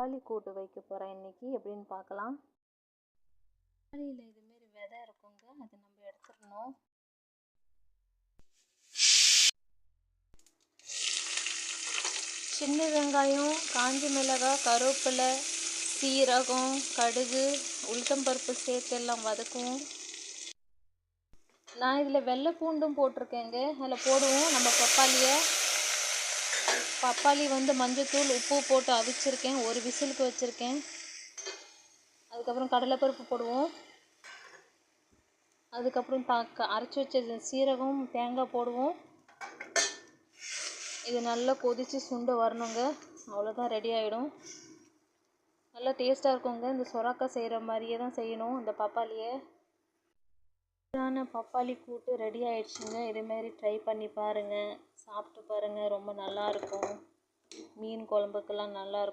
பப்பாளி கூட்டு வைக்க போகிறேன் இன்றைக்கி. எப்படின்னு பார்க்கலாம். பப்பாளியில் இதுமாரி விதை இருக்குங்க, அதை நம்ம எடுத்துடணும். சின்ன வெங்காயம், காஞ்ச மிளகாய், கருவேப்பிலை, சீரகம், கடுகு, உளுத்தம்பருப்பு சேர்த்து எல்லாம் வதக்குவோம். நான் இதில் வெள்ளை பூண்டும் போட்டிருக்கேங்க, அதில் போடுவோம். நம்ம பப்பாளி மஞ்சத்தூள் உப்பு போட்டு அவிச்சிருக்கேன், ஒரு விசிலுக்கு வச்சுருக்கேன். அதுக்கப்புறம் கடலைப்பருப்பு போடுவோம். அதுக்கப்புறம் அரைச்சி வச்ச சீரகம், தேங்காய் போடுவோம். இது நல்லா கொதித்து சுண்டு வரணுங்க, அவ்வளோதான், ரெடி ஆகிடும். நல்லா டேஸ்ட்டாக இருக்குங்க. இந்த சொரக்காய் செய்கிற மாதிரியே தான் செய்யணும் இந்த பப்பாளியை. பப்பாளி கூட்டு ரெடி ஆயிடுச்சுங்க. இதேமாரி ட்ரை பண்ணி பாருங்கள், சாப்பிட்டு பாருங்கள், ரொம்ப நல்லாயிருக்கும். மீன் குழம்புக்கெல்லாம் நல்லாயிருக்கும்.